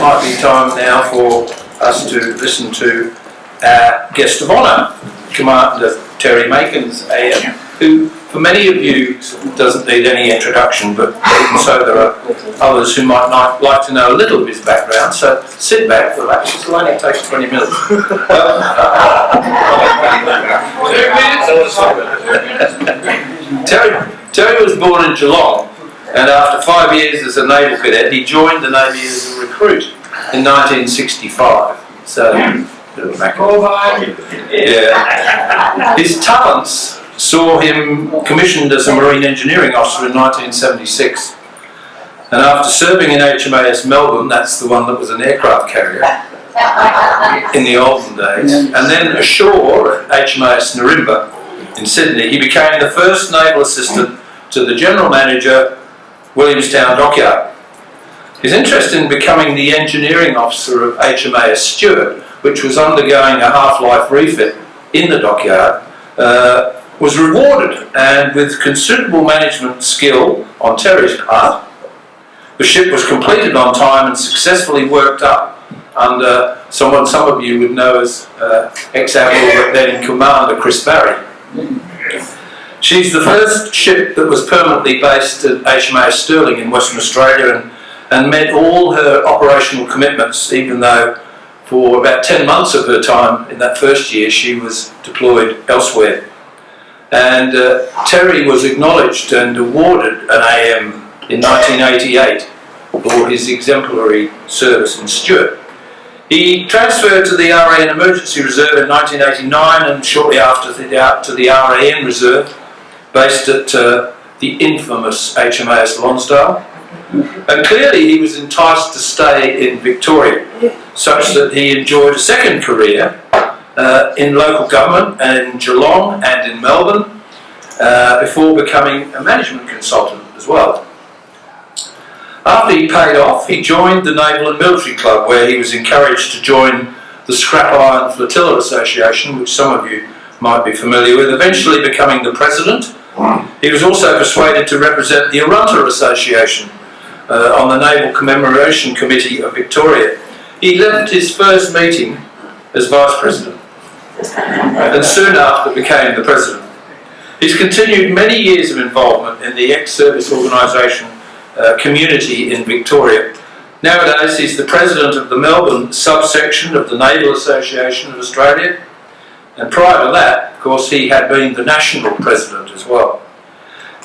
might be time now for us to listen to our guest of honour, Commander Terry Makins, AM, who for many of you doesn't need any introduction, but even so there are others who might like to know a little of his background, so sit back, relax, it'll only take 20 minutes. Terry was born in Geelong, and after 5 years as a naval cadet, he joined the Navy as a recruit in 1965. So, yeah. His talents saw him commissioned as a Marine Engineering Officer in 1976. And after serving in HMAS Melbourne, that's the one that was an aircraft carrier in the olden days, and then ashore at HMAS Narimba in Sydney, he became the first naval assistant to the General Manager, Williamstown Dockyard. His interest in becoming the engineering officer of HMAS Stewart, which was undergoing a half-life refit in the dockyard, was rewarded, and with considerable management skill on Terry's part, the ship was completed on time and successfully worked up under someone some of you would know as ex-admiral but then Commander Chris Barry. She's the first ship that was permanently based at HMAS Stirling in Western Australia and met all her operational commitments, even though for about 10 months of her time in that first year she was deployed elsewhere. And Terry was acknowledged and awarded an AM in 1988 for his exemplary service in Stewart. He transferred to the RAN Emergency Reserve in 1989 and shortly after to the RAN Reserve, based at the infamous HMAS Lonsdale. And clearly he was enticed to stay in Victoria, such that he enjoyed a second career in local government in Geelong and in Melbourne, before becoming a management consultant as well. After he paid off, he joined the Naval and Military Club, where he was encouraged to join the Scrap Iron Flotilla Association, which some of you might be familiar with, eventually becoming the president. He was also persuaded to represent the Arunta Association on the Naval Commemoration Committee of Victoria. He left his first meeting as vice president and soon after became the president. He's continued many years of involvement in the ex-service organisation community in Victoria. Nowadays he's the president of the Melbourne subsection of the Naval Association of Australia, and prior to that, of course, he had been the national president as well.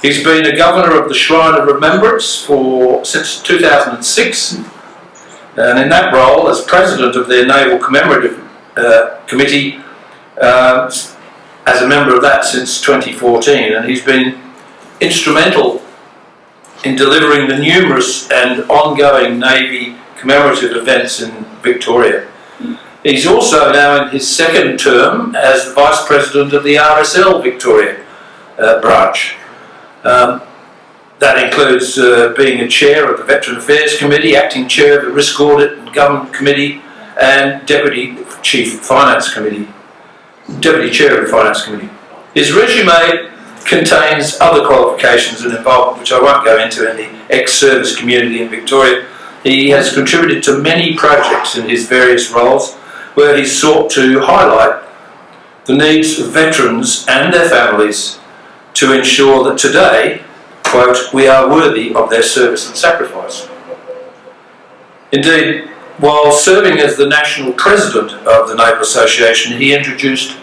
He's been a governor of the Shrine of Remembrance since 2006, and in that role as president of their Naval Commemorative Committee, as a member of that since 2014, and he's been instrumental in delivering the numerous and ongoing Navy commemorative events in Victoria. He's also now in his second term as the Vice President of the RSL Victoria branch. That includes being a chair of the Veteran Affairs Committee, acting chair of the Risk Audit and Government Committee, and Deputy Chair of the Finance Committee. His resume contains other qualifications and involvement which I won't go into in the ex-service community in Victoria. He has contributed to many projects in his various roles where he's sought to highlight the needs of veterans and their families to ensure that today, quote, we are worthy of their service and sacrifice. Indeed, while serving as the national president of the Naval Association, he introduced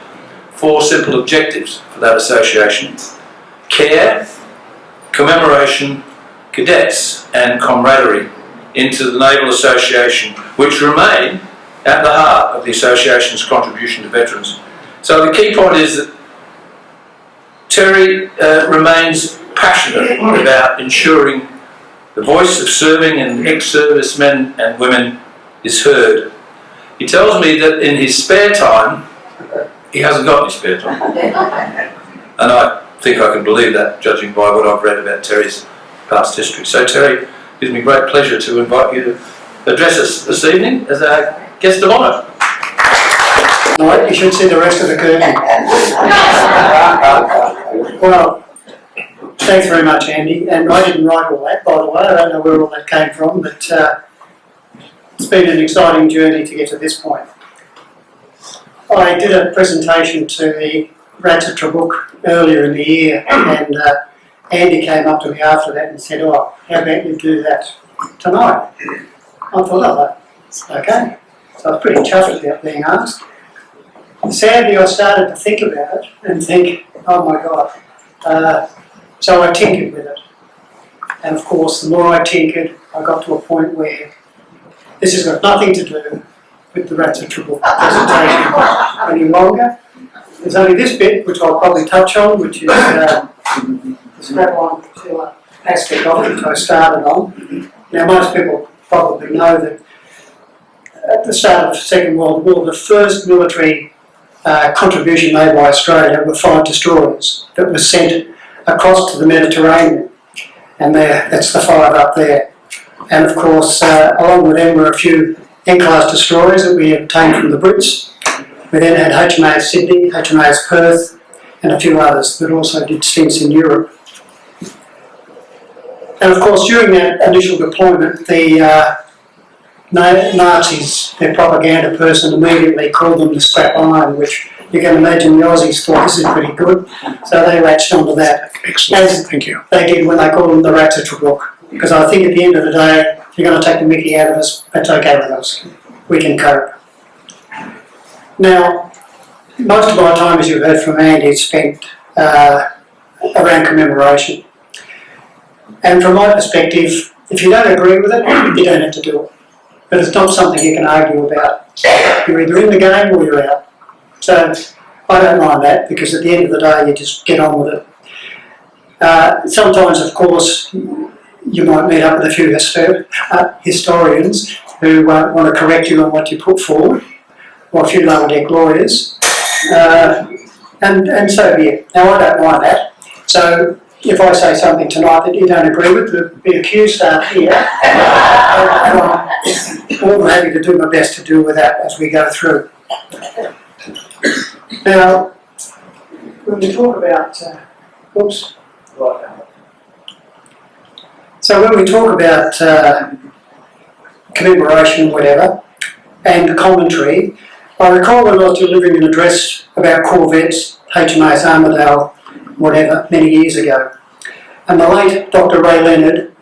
4 simple objectives for that association: care, commemoration, cadets and camaraderie into the Naval Association, which remain at the heart of the Association's contribution to veterans. So the key point is that Terry remains passionate about ensuring the voice of serving and ex-service men and women is heard. He tells me that in his spare time, he hasn't got any spare time. And I think I can believe that, judging by what I've read about Terry's past history. So Terry, it gives me great pleasure to invite you to address us this evening as our guest of honour. No, you should see the rest of the curtain. Well, thanks very much, Andy. And I didn't write all that, by the way. I don't know where all that came from, but It's been an exciting journey to get to this point. I did a presentation to the Rats at Trabook earlier in the year, and Andy came up to me after that and said, "Oh, how about you do that tonight?" I thought, "Oh, okay." So I was pretty chuffed about being asked. Sadly, I started to think about it and think, "Oh my God." So I tinkered with it. And of course, the more I tinkered, I got to a point where this has got nothing to do with the Rats at Trabook presentation any longer. There's only this bit, which I'll probably touch on, which is the strap-on aspect of it, which I started on. Now, most people probably know that at the start of the Second World War, the first military contribution made by Australia were 5 destroyers that were sent across to the Mediterranean. And that's the 5 up there. And of course, along with them were a few N-class destroyers that we obtained from the Brits. We then had HMAS Sydney, HMAS Perth, and a few others that also did stints in Europe. And of course, during that initial deployment, the Nazis, their propaganda person, immediately called them the scrap iron, which you can imagine the Aussies thought this is pretty good. So they latched onto that. Excellent, thank you. They did when they called them the Rats at Trabook. Because I think at the end of the day, if you're going to take the mickey out of us, that's okay with us. We can cope. Now, most of my time, as you've heard from Andy, is spent around commemoration. And from my perspective, if you don't agree with it, you don't have to do it. But it's not something you can argue about. You're either in the game or you're out. So I don't mind that, because at the end of the day, you just get on with it. Sometimes, of course, you might meet up with a few historians who want to correct you on what you put forward, or a few lower deck lawyers, and so be it. Now, I don't mind that. So if I say something tonight that you don't agree with, there'll be a queue start here, and I'm more than happy to do my best to deal with that as we go through. Now, when we talk about, so when we talk about commemoration, whatever, and commentary, I recall when I was delivering an address about corvettes, HMAS Armidale, whatever, many years ago. And the late Dr. Ray Leonard,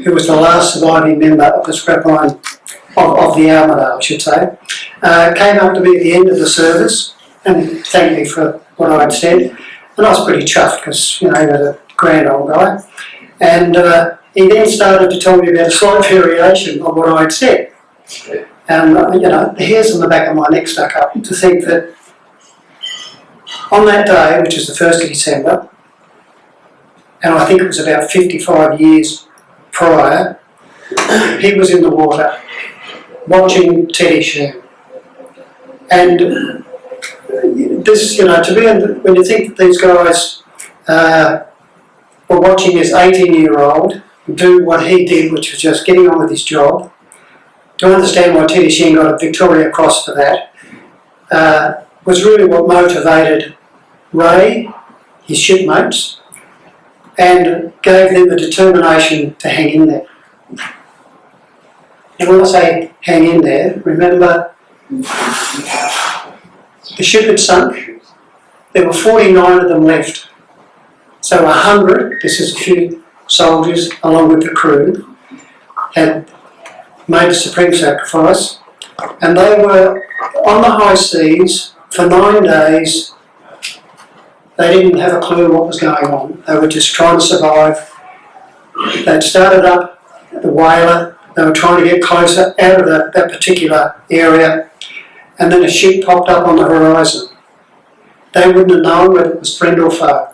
who was the last surviving member of the scrap line of the Armidale, I should say, came up to me at the end of the service and thanked me for what I had said. And I was pretty chuffed because, you know, he was a grand old guy. And he then started to tell me about a slight variation of what I had said. And, you know, the hairs on the back of my neck stuck up to think that on that day, which is the 1st of December, and I think it was about 55 years prior, he was in the water watching Teddy shoot. And this, you know, to be when you think that these guys were watching this 18-year-old do what he did, which was just getting on with his job, to understand why Teddy Sheen got a Victoria Cross for that, was really what motivated Ray, his shipmates, and gave them the determination to hang in there. And when I say hang in there, remember the ship had sunk, there were 49 of them left. So 100, this is a few soldiers along with the crew, had made the supreme sacrifice, and they were on the high seas for 9 days. They didn't have a clue what was going on. They were just trying to survive. They'd started up the whaler. They were trying to get closer out of that particular area, and then a ship popped up on the horizon. They wouldn't have known whether it was friend or foe.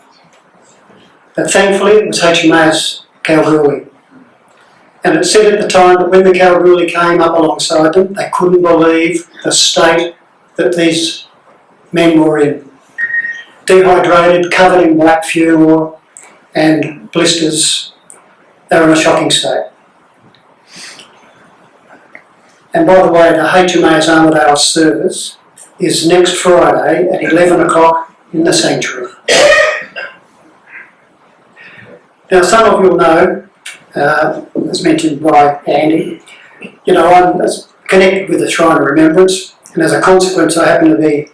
But thankfully it was HMAS Kalgoorlie. And it said at the time that when the Kalgoorlie came up alongside them, they couldn't believe the state that these men were in. Dehydrated, covered in black fuel and blisters. They were in a shocking state. And by the way, the HMAS Armidale service is next Friday at 11 o'clock in the sanctuary. Now, some of you will know, as mentioned by Andy, you know, I'm connected with the Shrine of Remembrance, and as a consequence I happen to be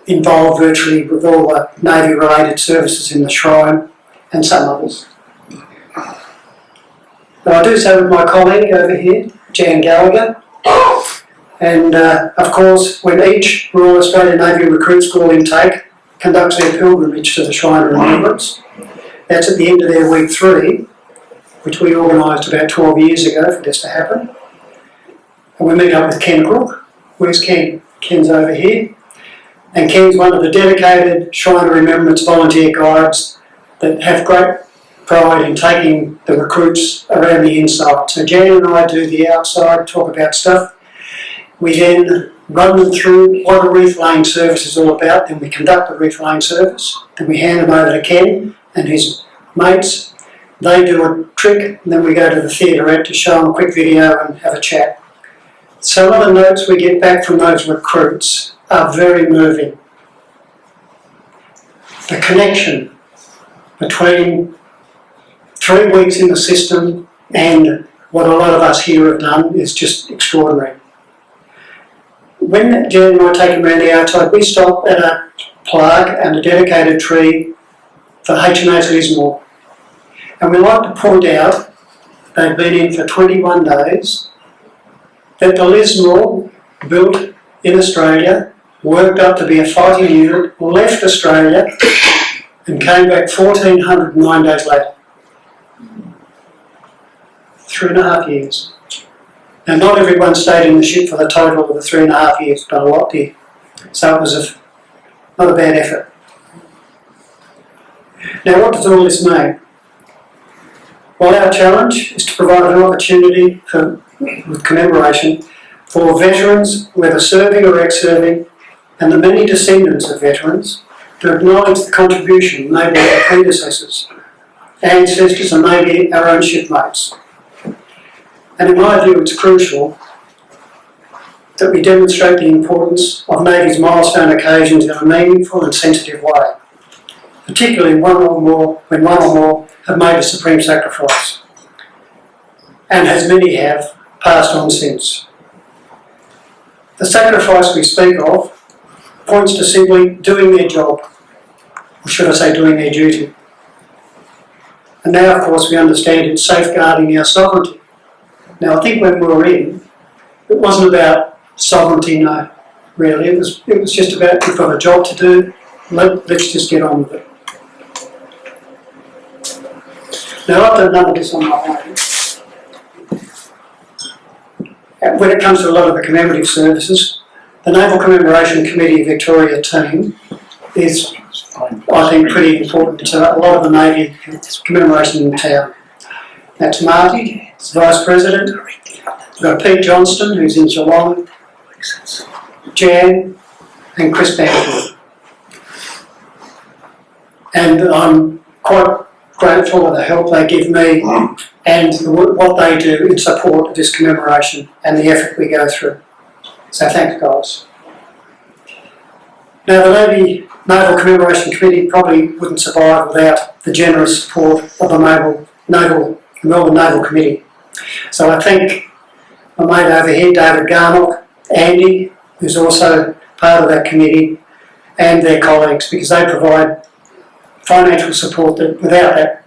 involved virtually with all the Navy related services in the Shrine and some others. But I do so with my colleague over here, Jan Gallagher, and of course when each Royal Australian Navy Recruit School intake conducts their pilgrimage to the Shrine of Remembrance, that's at the end of their week 3, which we organised about 12 years ago for this to happen. And we meet up with Ken Crook. Where's Ken? Ken's over here. And Ken's one of the dedicated Shrine of Remembrance volunteer guides that have great pride in taking the recruits around the inside. So Jan and I do the outside, talk about stuff. We then run them through what a reef laying service is all about, then we conduct the reef laying service, then we hand them over to Ken and his mates. They do a trick, and then we go to the theaterette to show them a quick video and have a chat. Some of the notes we get back from those recruits are very moving. The connection between 3 weeks in the system and what a lot of us here have done is just extraordinary. When Jan and I take them around the outside, we stop at a plaque and a dedicated tree for HMAS Lismore. And we like to point out, they've been in for 21 days, that the Lismore, built in Australia, worked up to be a fighting unit, left Australia, and came back 1,409 days later. 3.5 years. Now, not everyone stayed in the ship for the total of the 3.5 years, but a lot did. So it was not a bad effort. Now, what does all this mean? Well, our challenge is to provide an opportunity with commemoration for veterans, whether serving or ex-serving, and the many descendants of veterans, to acknowledge the contribution made by their predecessors, ancestors, and maybe our own shipmates. And in my view, it's crucial that we demonstrate the importance of Navy's milestone occasions in a meaningful and sensitive way, particularly when one or more have made a supreme sacrifice, and as many have passed on since. The sacrifice we speak of points to simply doing their job, or should I say doing their duty. And now, of course, we understand it's safeguarding our sovereignty. Now, I think when we were in, it wasn't about sovereignty, no, really. It was just about, we've got a job to do, let's just get on with it. Now, I've done none of this on my own. When it comes to a lot of the commemorative services, the Naval Commemoration Committee Victoria team is, I think, pretty important to a lot of the Navy commemoration in town. That's Marty, as Vice President. We've got Pete Johnston, who's in Geelong, Jan, and Chris Banfield. And I'm quite grateful for the help they give me and what they do in support of this commemoration and the effort we go through. So thanks, guys. Now, the Naval Commemoration Committee probably wouldn't survive without the generous support of the Melbourne Naval Committee. So I thank my mate over here, David Garnock, Andy, who's also part of that committee, and their colleagues, because they provide financial support that without that,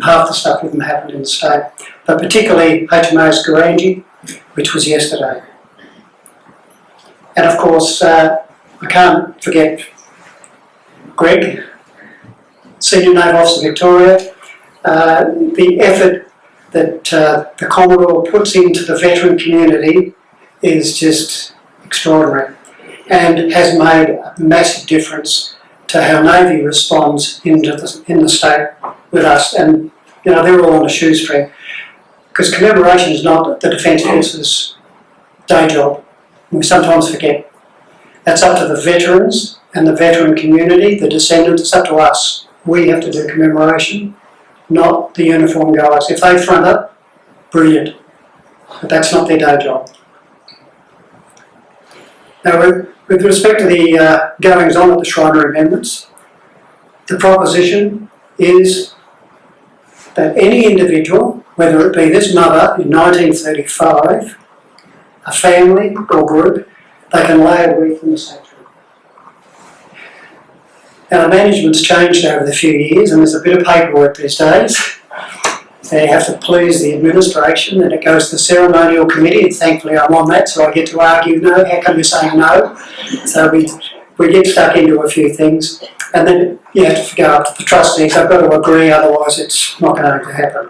half the stuff wouldn't happen in the state. But particularly HMAS Gurangi, which was yesterday. And of course, I can't forget Greg, Senior Naval Officer Victoria, the effort that the Commodore puts into the veteran community is just extraordinary and has made a massive difference to how Navy responds in the state with us. And you know, they're all on a shoestring, because commemoration is not the Defence Force's day job. We sometimes forget. That's up to the veterans and the veteran community, the descendants. It's up to us. We have to do commemoration, not the uniform guys. If they front up, brilliant. But that's not their day job. Now, with respect to the goings on at the Shrine of Remembrance, the proposition is that any individual, whether it be this mother in 1935 a family or group, they can lay a wreath in the sanctuary. Now, the management's changed over the few years, and there's a bit of paperwork these days. They have to please the administration, and it goes to the ceremonial committee, and thankfully I'm on that, so I get to argue no, how come you're saying no? So we get stuck into a few things, and then you have to go up to the trustees. They've got to agree, otherwise it's not going to happen.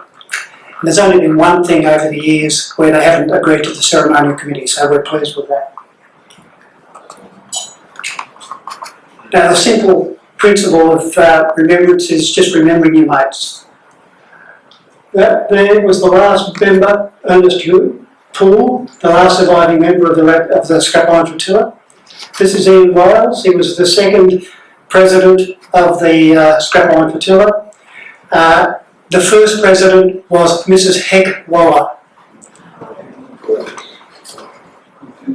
And there's only been one thing over the years where they haven't agreed to the ceremonial committee, so we're pleased with that. Now, the simple principle of remembrance is just remembering your mates. That there was the last member, Ernest Poole, the last surviving member of the Scrapline Flotilla. This is Ian Wiles. He was the second president of the Scrapline Flotilla. The first president was Mrs. Heck Waller.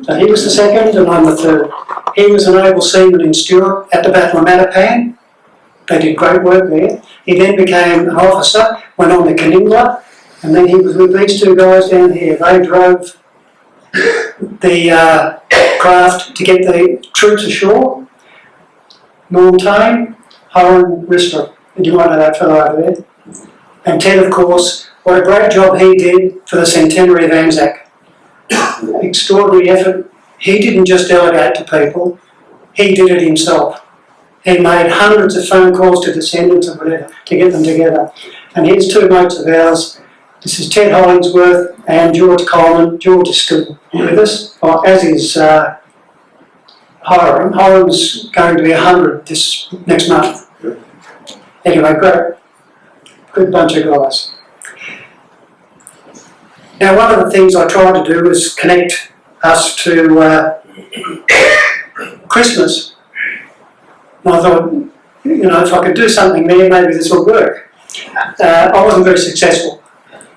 So he was the second, and I'm the third. He was an able seaman in Stewart at the Battle of Mattapan. They did great work there. He then became an officer, went on to Caningla, and then he was with these two guys down here. They drove the craft to get the troops ashore. Norm Tane, Hiram Rister, and you might know that fellow over there. And Ted, of course, what a great job he did for the centenary of Anzac. Extraordinary effort. He didn't just delegate to people, he did it himself. He made hundreds of phone calls to descendants and whatever to get them together. And here's two mates of ours. This is Ted Hollingsworth and George Coleman. George is still with us, as is Hiram. Hiram's going to be 100 this next month. Anyway, great. Good bunch of guys. Now, one of the things I tried to do is connect us to Christmas. And I thought, if I could do something there, maybe this will work. I wasn't very successful,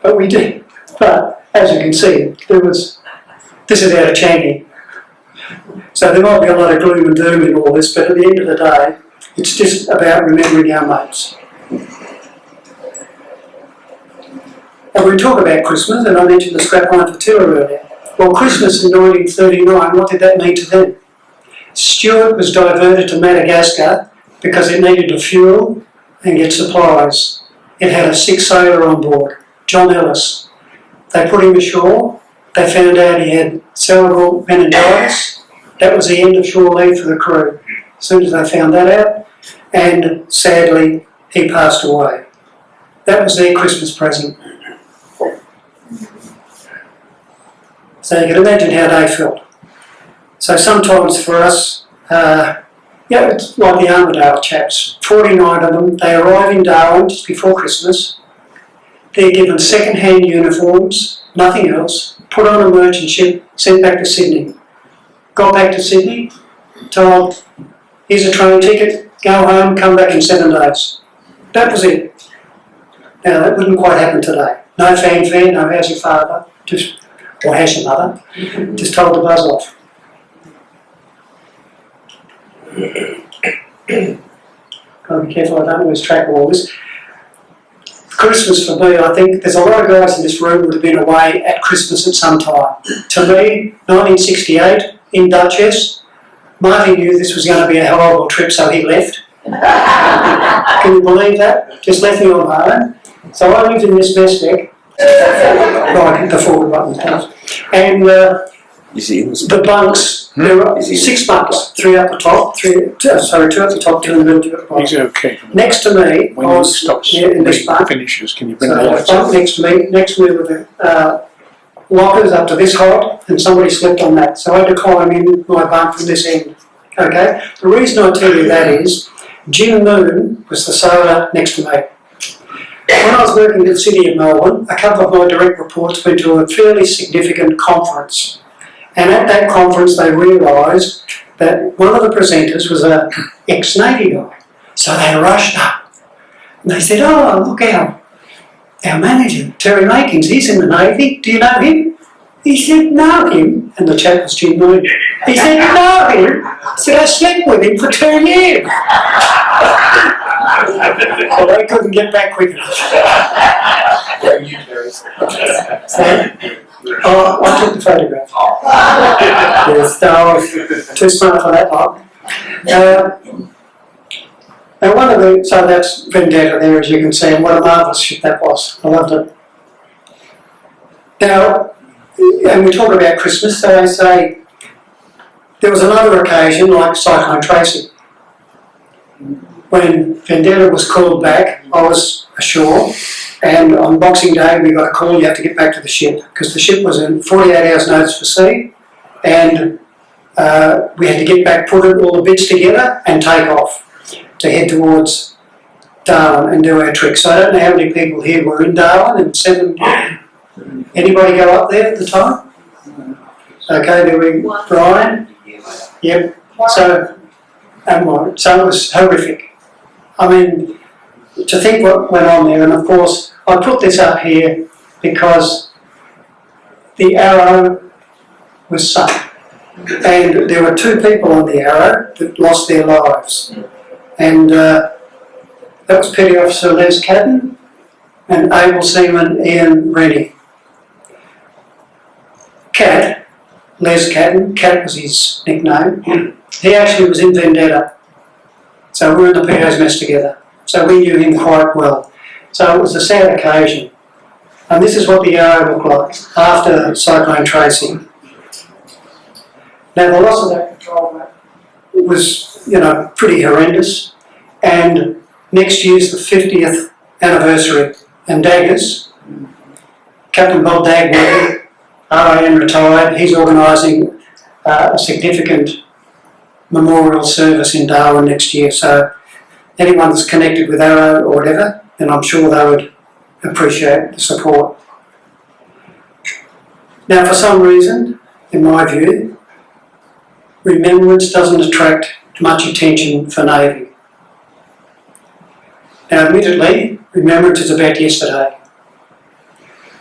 but we did. But as you can see, this is out of Changi. So there might be a lot of gloom and doom in all this, but at the end of the day, it's just about remembering our mates. And we talk about Christmas, and I mentioned the Scrapline Flotilla earlier. Well, Christmas in 1939, what did that mean to them? Stewart was diverted to Madagascar because it needed to fuel and get supplies. It had a sick sailor on board, John Ellis. They put him ashore. They found out he had cerebral meningitis. That was the end of shore leave for the crew. As soon as they found that out, and sadly, he passed away. That was their Christmas present. So you can imagine how they felt. So sometimes for us, it's like the Armadale chaps. 49 of them, they arrive in Darwin just before Christmas. They're given second-hand uniforms, nothing else, put on a merchant ship, sent back to Sydney. Got back to Sydney, told, here's a train ticket, go home, come back in 7 days. That was it. Now, that wouldn't quite happen today. No fanfare, no how's your father, or how's your mother, just told to buzz off. Got to be careful I don't lose track of all this. Christmas for me, I think there's a lot of guys in this room would have been away at Christmas at some time. To me, 1968 in Duchess, Marty knew this was going to be a horrible trip, so he left. Can you believe that? Just left me on my own. So I lived in this mess deck, like the forward button house, and the bunks, there were 6 bunks, 3 up the top, 2 at the top, 2 in the middle, 2 at the bottom. Is it okay? Next to me, When I it was stops, in this bunk. finishes, can you bring So the the lights bunk up? next to me were the lockers up to this height, and somebody slept on that. So I had to climb in my bunk from this end. Okay? The reason I tell you that is, Jim Moon was the sailor next to me. When I was working at the City of Melbourne, a couple of my direct reports went to a fairly significant conference. And at that conference they realised that one of the presenters was an ex-Navy guy. So they rushed up. And they said, oh, look, our manager, Terry Makins, he's in the Navy. Do you know him? He said, know him. And the chap was Jim Moon. He said, know him? I said, I slept with him for 2 years. Well, they couldn't get back quick enough. So, Oh, I took the photograph. Yes, no, I was too smart for that lot. Now one of the, so that's Vendetta there, as you can see, and what a marvellous ship that was. I loved it. Now, and we talk about Christmas, so I say, there was another occasion, like Cyclone Tracy. When Vendetta was called back, I was ashore, and on Boxing Day we got a call, you have to get back to the ship, because the ship was in 48 hours notice for sea, and we had to get back, put all the bits together and take off to head towards Darwin and do our trick. So I don't know how many people here were in Darwin in 7. Anybody go up there at the time? Okay, there we go. Brian? Yep. So it was horrific. I mean, to think what went on there, and of course, I put this up here because the Arrow was sunk. And there were 2 people on the Arrow that lost their lives. And that was Petty Officer Les Catton and Able Seaman Ian Rennie. Les Catton, Cat was his nickname, he actually was in Vendetta. So we were in the PO's mess together. So we knew him quite well. So it was a sad occasion. And this is what the Arrow looked like after Cyclone Tracy. Now the loss of that control map was, pretty horrendous. And next year's the 50th anniversary. And Daggers, Captain Bob Dagworthy, RAN retired, he's organising a significant memorial service in Darwin next year. So anyone that's connected with Arrow or whatever, then I'm sure they would appreciate the support. Now for some reason, in my view, Remembrance doesn't attract much attention for Navy. Now admittedly, Remembrance is about yesterday.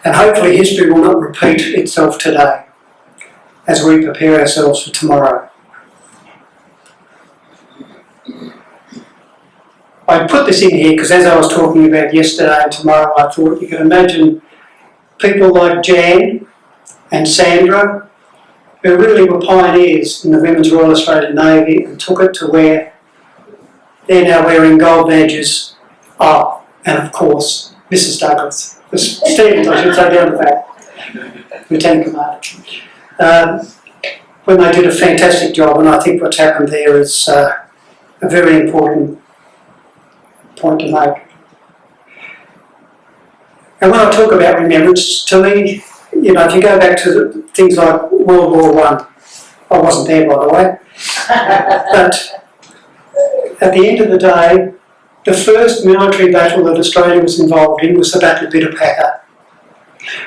And hopefully history will not repeat itself today as we prepare ourselves for tomorrow. I put this in here because as I was talking about yesterday and tomorrow, I thought you could imagine people like Jan and Sandra, who really were pioneers in the Women's Royal Australian Navy and took it to where they're now wearing gold badges. Oh, and of course, Mrs. Douglas. Stevens, I should say, down the back, Lieutenant Commander. When they did a fantastic job, and I think what's happened there is a very important point to make. And when I talk about remembrance, to me, if you go back to things like World War I wasn't there, by the way, but at the end of the day, the first military battle that Australia was involved in was the Battle of Bita Packer,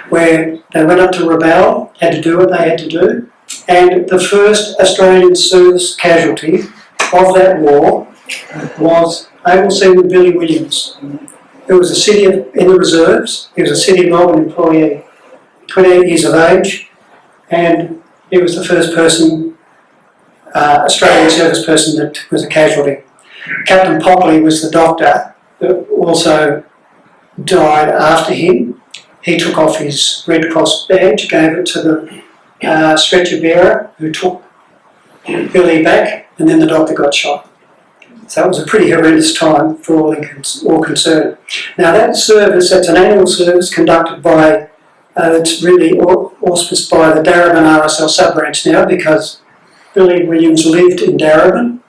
where they went up to rebel, had to do what they had to do, and the first Australian service casualty of that war was Able Seaman Billy Williams. It was in the reserves. He was a City of Melbourne employee, 28 years of age, and he was the first person, Australian service person that was a casualty. Captain Popley was the doctor that also died after him. He took off his Red Cross badge, gave it to the stretcher bearer who took Billy back, and then the doctor got shot. So it was a pretty horrendous time for all concerned. Now that service, that's an annual service conducted by, it's really auspiced by the Darebin RSL sub-branch now, because Billy Williams lived in Darebin,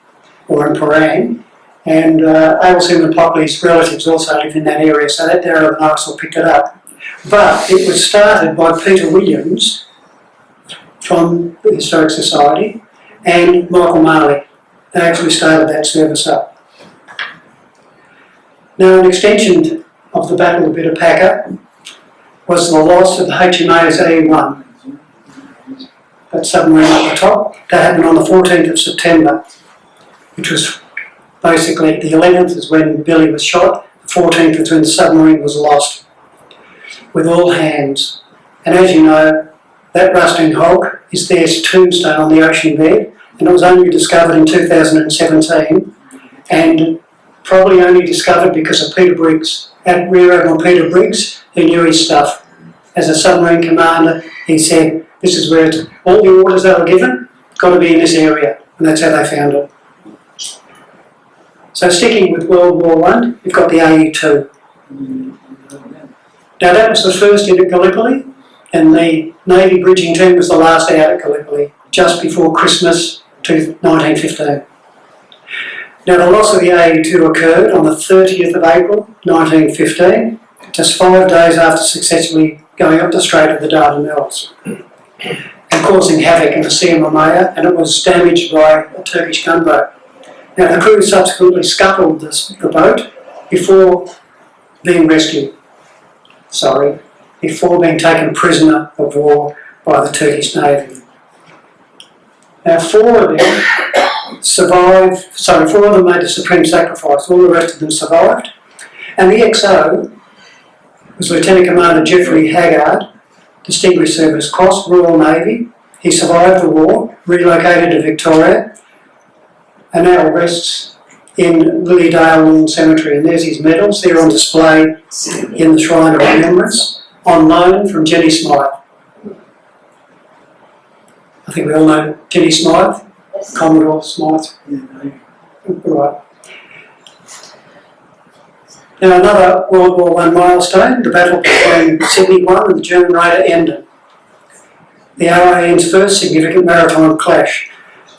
or in Parang, and Able Seaman Popley's relatives also live in that area, so that Darebin RSL picked it up. But it was started by Peter Williams from the Historic Society and Michael Marley. They actually started that service up. Now, an extension of the Battle of Bita Packer was the loss of the HMAS A1. That submarine at the top. That happened on the 14th of September, which was basically the 11th is when Billy was shot, the 14th is when the submarine was lost, with all hands. And as you know, that rusting hulk is their tombstone on the ocean bed, and it was only discovered in 2017, and probably only discovered because of Peter Briggs, Rear Admiral Peter Briggs, who knew his stuff. as a submarine commander, he said, this is where all the orders they were given, got to be in this area, and that's how they found it. So sticking with World War I, you've got the AU2. Now that was the first in at Gallipoli, and the Navy bridging team was the last out at Gallipoli, just before Christmas 1915. Now the loss of the AU2 occurred on the 30th of April 1915, just 5 days after successfully going up the Strait of the Dardanelles and causing havoc in the Sea of Maya, and it was damaged by a Turkish gunboat. Now the crew subsequently scuttled the boat before being rescued. Before being taken prisoner of war by the Turkish Navy. Now 4 of them survived, 4 of them made the supreme sacrifice, all the rest of them survived. And the XO was Lieutenant Commander Geoffrey Haggard, Distinguished Service Cross, Royal Navy. He survived the war, relocated to Victoria, and now rests in Lilydale Lawn Cemetery. And there's his medals, they're on display in the Shrine of Remembrance, on loan from Jenny Smythe. I think we all know Jenny Smythe, Commodore Smythe. Right. Now another World War I milestone, the battle between Sydney 1 and the German raider Emden. The RAN's first significant maritime clash.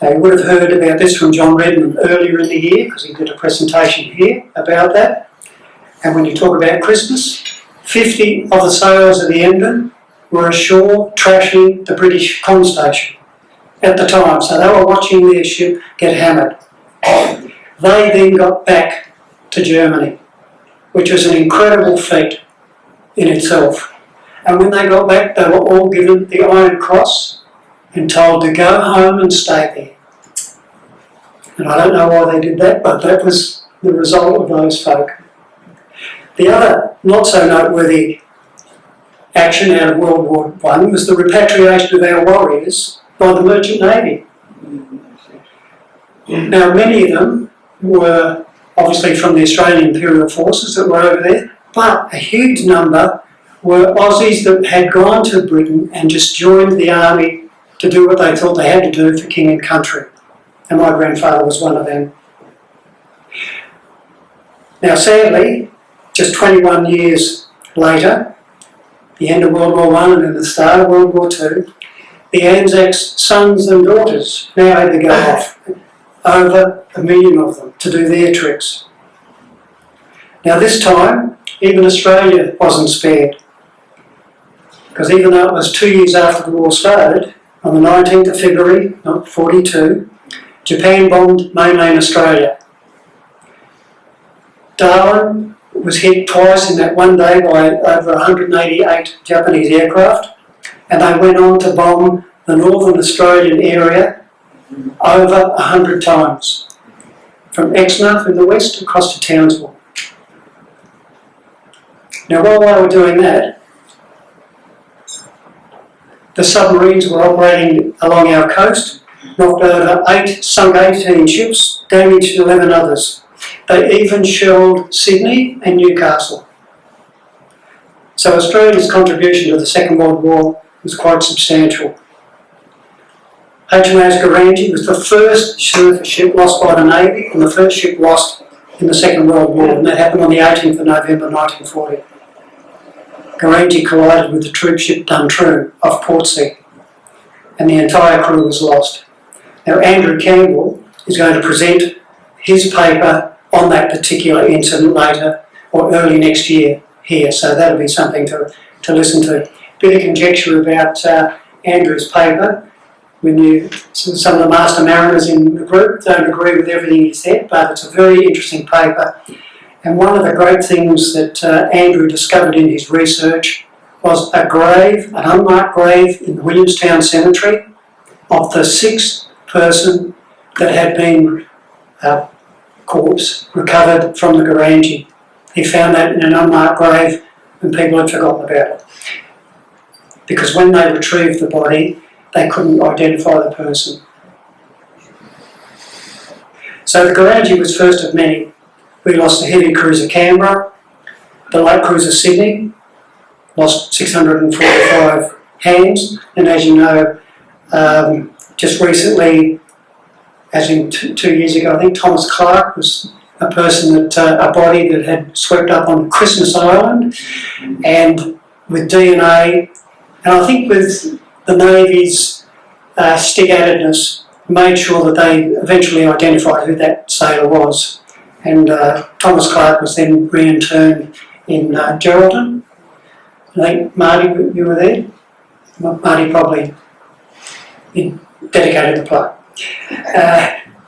You would have heard about this from John Redmond earlier in the year, because he did a presentation here about that. And when you talk about Christmas, 50 of the sailors of the Emden were ashore trashing the British comm station at the time. So they were watching their ship get hammered. They then got back to Germany, which was an incredible feat in itself. And when they got back, they were all given the Iron Cross and told to go home and stay there. And I don't know why they did that, but that was the result of those folk. The other not so noteworthy action out of World War I was the repatriation of our warriors by the Merchant Navy. Now many of them were obviously from the Australian Imperial Forces that were over there, but a huge number were Aussies that had gone to Britain and just joined the army to do what they thought they had to do for king and country. And my grandfather was one of them. Now sadly, just 21 years later, the end of World War I and then the start of World War II, the Anzacs' sons and daughters now had to go off, over 1 million of them, to do their tricks. Now this time, even Australia wasn't spared, because even though it was 2 years after the war started, on the 19th of February 1942, Japan bombed mainland Australia. Darwin was hit twice in that one day by over 188 Japanese aircraft, and they went on to bomb the northern Australian area over 100 times, from Exmouth in the west across to Townsville. Now while they were doing that, the submarines were operating along our coast, knocked over sunk 18 ships, damaged 11 others. They even shelled Sydney and Newcastle. So Australia's contribution to the Second World War was quite substantial. HMAS Guernsey was the first surface ship lost by the Navy and the first ship lost in the Second World War, and that happened on the 18th of November 1940. Guernsey collided with the troop ship Duntroon off Portsea, and the entire crew was lost. Now Andrew Campbell is going to present his paper on that particular incident later or early next year here, so that'll be something to listen to. Bit of conjecture about Andrew's paper. Some of the master mariners in the group don't agree with everything he said, but it's a very interesting paper. And one of the great things that Andrew discovered in his research was a grave, an unmarked grave in the Williamstown Cemetery of the 6th person that had been corpse recovered from the Guernsey. He found that in an unmarked grave and people had forgotten about it. Because when they retrieved the body, they couldn't identify the person. So the Guernsey was first of many. We lost the heavy cruiser Canberra, the light cruiser Sydney, lost 645 hands, and as you know, just recently, as in 2 years ago, I think Thomas Clark was a person that, a body that had swept up on Christmas Island, and with DNA, and I think with the Navy's stick-attedness, made sure that they eventually identified who that sailor was. And Thomas Clark was then re-interned in Geraldton. I think Marty, you were there? Marty probably dedicated the plaque.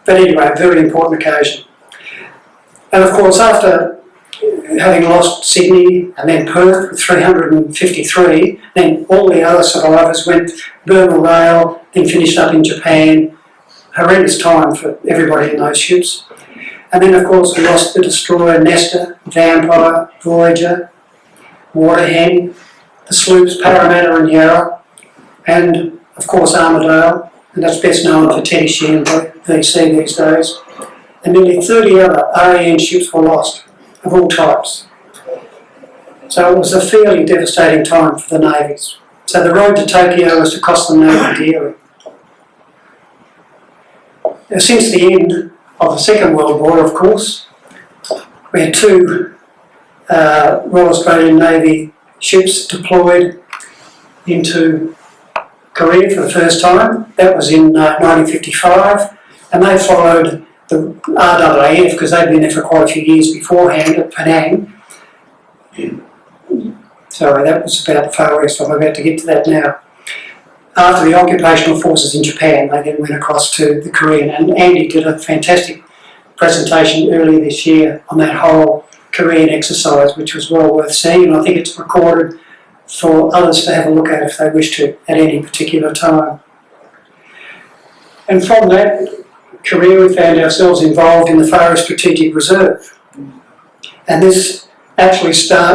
But anyway, a very important occasion. And of course, after having lost Sydney and then Perth with 353, then all the other survivors went Burma Rail, then finished up in Japan. Horrendous time for everybody in those ships. And then of course we lost the destroyer Nestor, Vampire, Voyager, Waterhen, the sloops Parramatta and Yarra, and of course Armidale, and that's best known for Teddy Sheehan VC these days. And nearly 30 other RAN ships were lost, of all types. So it was a fairly devastating time for the navies. So the road to Tokyo was to cost them Navy dearly. Now, since the end of the Second World War, of course, we had 2 Royal Australian Navy ships deployed into Korea for the first time. That was in 1955, and they followed the RAAF because they'd been there for quite a few years beforehand at Penang. Sorry, that was about the Far West. I'm about to get to that now. After the occupational forces in Japan, they then went across to the Korean, and Andy did a fantastic presentation earlier this year on that whole Korean exercise, which was well worth seeing, and I think it's recorded for others to have a look at if they wish to at any particular time. And from that Korea, we found ourselves involved in the Far East Strategic Reserve, and this actually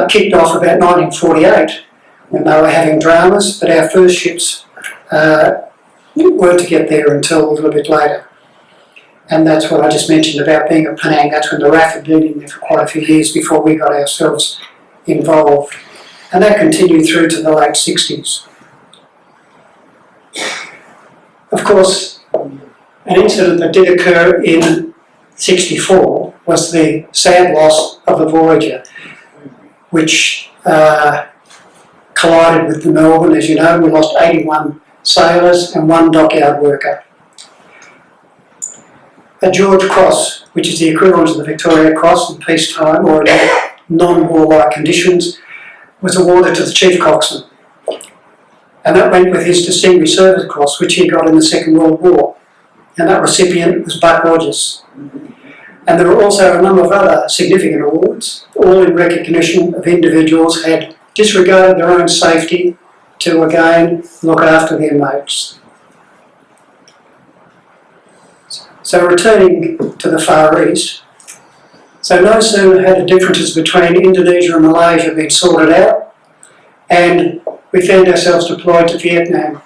kicked off about 1948 when they were having dramas, but our first ships weren't to get there until a little bit later. And that's what I just mentioned about being at Penang. That's when the RAF had been in there for quite a few years before we got ourselves involved. And that continued through to the late 60s. Of course, an incident that did occur in 64 was the sad loss of the Voyager, which collided with the Melbourne. As you know, we lost 81 sailors and 1 dockyard worker. A George Cross, which is the equivalent of the Victoria Cross in peacetime or in non-warlike conditions, was awarded to the Chief Coxswain. And that went with his Distinguished Service Cross, which he got in the Second World War. And that recipient was Buck Rogers. And there were also a number of other significant awards, all in recognition of individuals who had disregarded their own safety to again look after their mates. So returning to the Far East, so no sooner had the differences between Indonesia and Malaysia been sorted out, and we found ourselves deployed to Vietnam.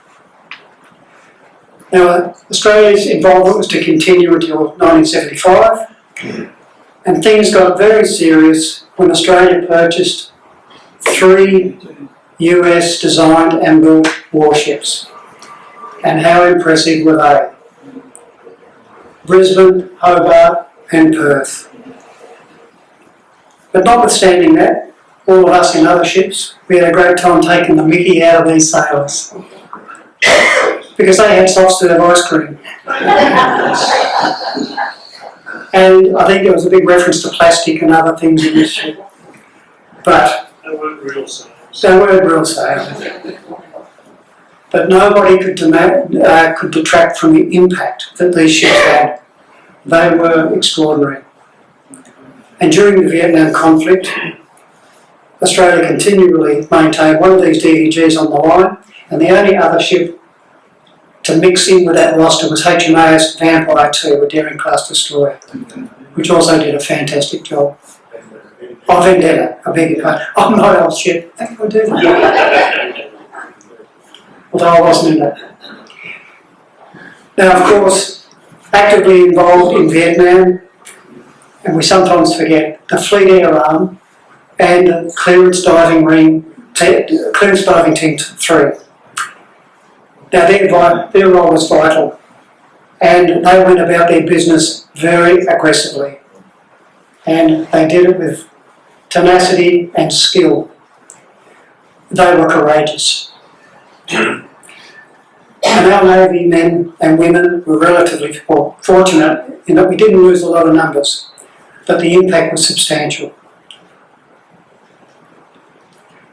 Now, Australia's involvement was to continue until 1975, and things got very serious when Australia purchased 3 US designed and built warships. And how impressive were they? Brisbane, Hobart and Perth. But notwithstanding that, all of us in other ships, we had a great time taking the mickey out of these sailors. Because they had soft serve ice cream. And I think there was a big reference to plastic and other things in this ship. But they weren't real sailors. They weren't real sailors. But nobody could detract from the impact that these ships had. They were extraordinary. And during the Vietnam conflict, Australia continually maintained one of these DDGs on the line, and the only other ship to mix in with that roster was HMAS Vampire 2, a daring class destroyer, which also did a fantastic job. Oh, Vendetta, I beg your pardon. Oh, my old ship. How can I do that? Although I wasn't in that. Now, of course, actively involved in Vietnam, and we sometimes forget the Fleet Air Arm and the clearance diving ring Clearance Diving Team 3. Now their role was vital, and they went about their business very aggressively, and they did it with tenacity and skill. They were courageous. And our Navy men and women were relatively fortunate in that we didn't lose a lot of numbers, but the impact was substantial.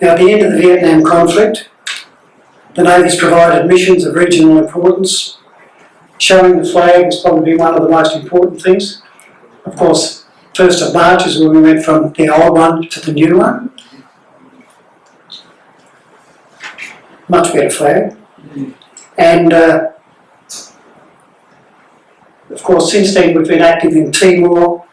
Now, at the end of the Vietnam conflict, the Navy's provided missions of regional importance. Showing the flag has probably been one of the most important things. Of course, 1st of March is when we went from the old one to the new one. Much better flag. And of course, since then we've been active in Timor,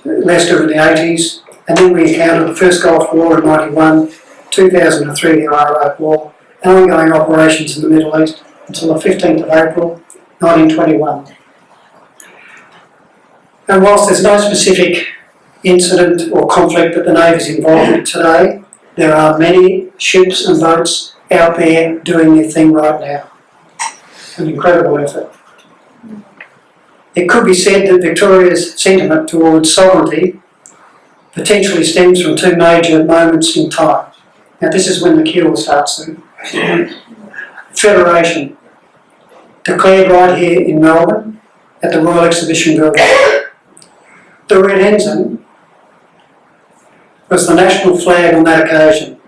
Leicester in the 80s, and then we encountered the first Gulf War in 91, 2003 the Iraq War, and ongoing operations in the Middle East until the 15th of April 1921. And whilst there's no specific incident or conflict that the Navy is involved in today, there are many ships and boats out there doing their thing right now. An incredible effort. It could be said that Victoria's sentiment towards sovereignty potentially stems from two major moments in time. Now this is when the cure starts soon. Federation, declared right here in Melbourne at the Royal Exhibition Building. The Red Ensign was the national flag on that occasion.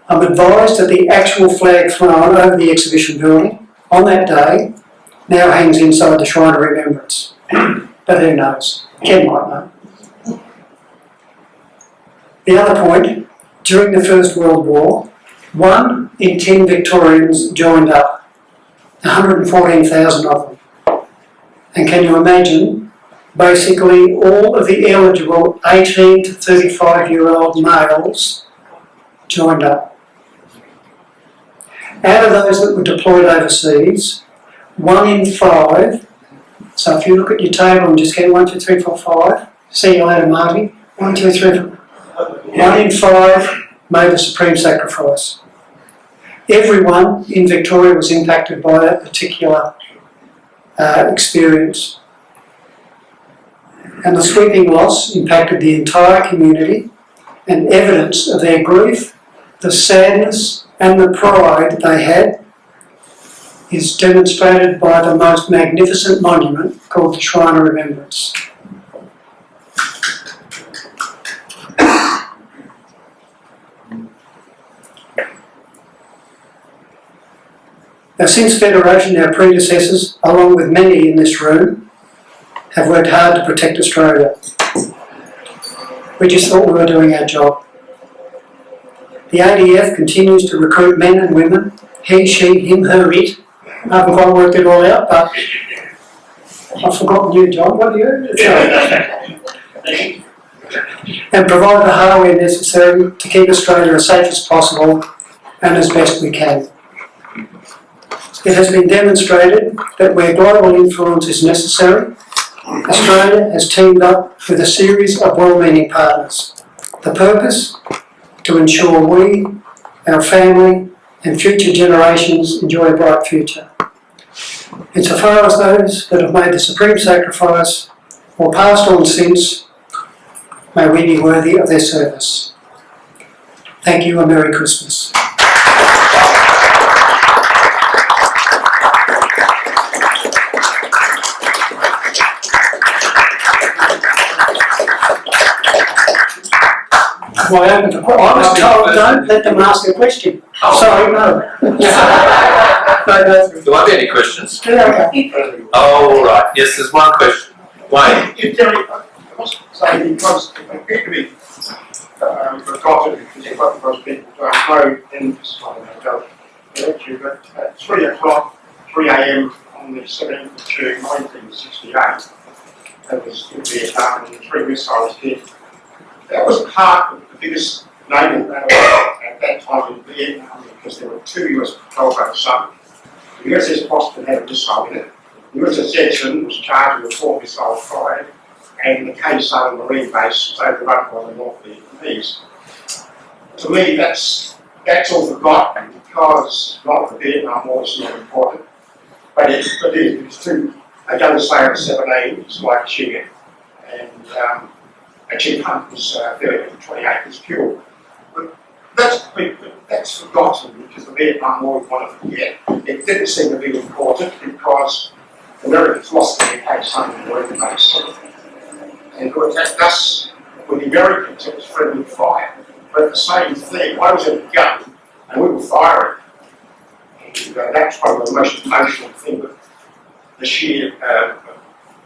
I'm advised that the actual flag flown over the exhibition building on that day now hangs inside the Shrine of Remembrance. But who knows? Ken might know. The other point, during the First World War, 1 in 10 Victorians joined up, 114,000 of them. And can you imagine, basically all of the eligible 18 to 35-year-old males joined up. Out of those that were deployed overseas, 1 in 5, so if you look at your table and just get 1, 2, 3, 4, 5, see you later, Marty. 1, 2, 3, 4. 1 in 5 made the supreme sacrifice. Everyone in Victoria was impacted by that particular experience. And the sweeping loss impacted the entire community, and evidence of their grief, the sadness and the pride they had is demonstrated by the most magnificent monument called the Shrine of Remembrance. Now, since Federation, our predecessors, along with many in this room, have worked hard to protect Australia. We just thought we were doing our job. The ADF continues to recruit men and women, he, she, him, her, it. I haven't quite worked it all out, but I've forgotten you, John. What are you? And provide the hardware necessary to keep Australia as safe as possible and as best we can. It has been demonstrated that where global influence is necessary, Australia has teamed up with a series of well-meaning partners. The purpose? To ensure we, our family, and future generations enjoy a bright future. Insofar as those that have made the supreme sacrifice or passed on since, may we be worthy of their service. Thank you and Merry Christmas. I was told don't let them ask a question. Oh. Sorry, no. No. Do I have any questions? Yeah, okay. Oh, all right. Yes, there's one question. Wayne? I must say, because effectively, forgotten because you've got most people don't know, and this is not going to let you, but at 3 o'clock, 3 a.m. on the 17th of June 1968, that was in Vietnam and 3 missiles hit. That was part of the biggest naval battle at that time in Vietnam because there were 2 US patrol boats sunk. The USS Boston had a missile in it. The USS Edson was charged with 4 missiles fired, and the Cay Southern Marine Base was overrun by the North Vietnamese. To me, that's that's all forgotten because not the Vietnam War is not important, but it is because two a young sailor of 17 was like shooting, and a chief hunt was 28 was killed. But that's forgotten because the Vietnam War we want to forget. It didn't seem to be important because the Americans lost their case home in the workplace. And thus, with the Americans, it was friendly fire. But the same thing, I was in a gun and we were firing. And that's probably the most emotional thing, but the sheer,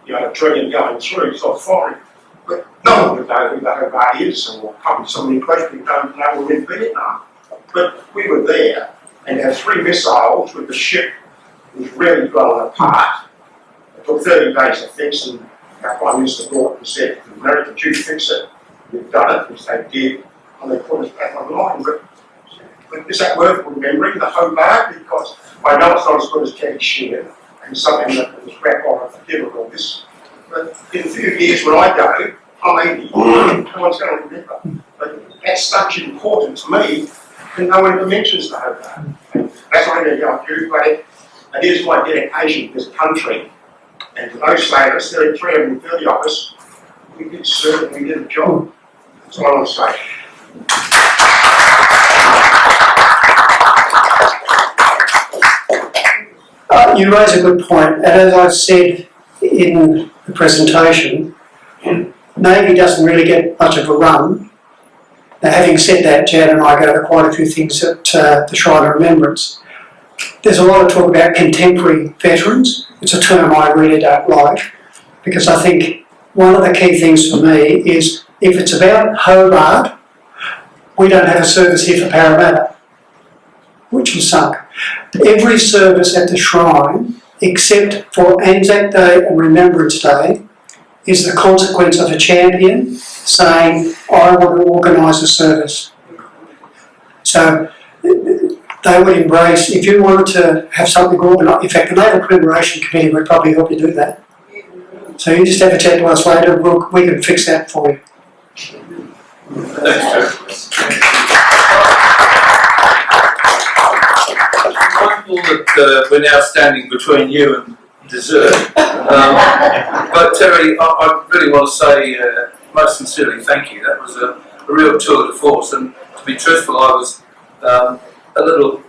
adrenaline going through, so I was firing. But no one would know who the Hobart is, or probably somebody close to me don't know we're in Vietnam. But we were there and had 3 missiles with the ship was really blown apart. It took 30 days to fix, and our Prime Minister brought and said, the Americans, you fix it. We've done it, which they did, and they put us back online. But is that worth remembering, the Hobart? Because I know it's not as good as Teddy Sheehan and something that was wrapped on and forgivable. This, but in a few years when I go, I'm 80, no one's going to remember. But that's such important to me, and no one ever mentions the Hobart. And that's not going to go through, but it is my dedication to this country. And to those sailors, there are 330 of us, we did serve and we did a job. That's all I want to say. You raise a good point, and as I've said in the presentation, Navy doesn't really get much of a run. Now, having said that, Jan and I go to quite a few things at the Shrine of Remembrance. There's a lot of talk about contemporary veterans. It's a term I really don't like, because I think one of the key things for me is if it's about Hobart, we don't have a service here for Parramatta, which was sunk. Every service at the Shrine, except for Anzac Day and Remembrance Day, is the consequence of a champion saying, I want to organise a service. So they would embrace, if you wanted to have something organised, in fact the Naval Commemoration Committee would probably help you do that. So you just have a chat to us later, we can fix that for you. Thanks, Joe. I'm mindful that we're now standing between you and dessert. But Terry, I really want to say most sincerely thank you. That was a real tour de force, and to be truthful, I was a little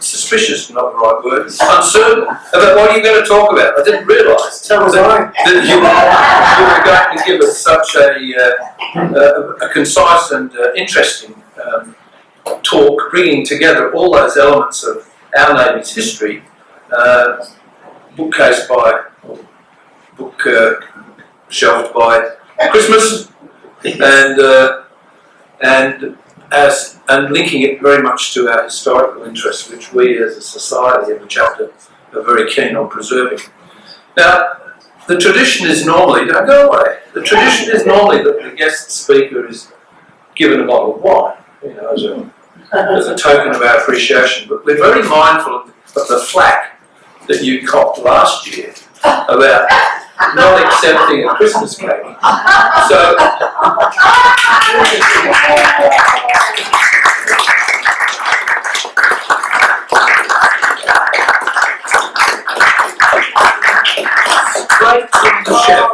suspicious, not the right word, uncertain about what you're going to talk about. I didn't realise that you were going to give us such a concise and interesting talk, bringing together all those elements of our Navy's history, bookcase by book shelved by Christmas, and linking it very much to our historical interests, which we as a society and a chapter are very keen on preserving. Now, the tradition is normally, don't go away, the tradition is normally that the guest speaker is given a bottle of wine, as a token of our appreciation, but we're very mindful of the flack that you copped last year about not accepting a Christmas cake. So, straight from the chef.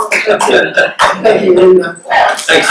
Thank you, Linda. Thanks.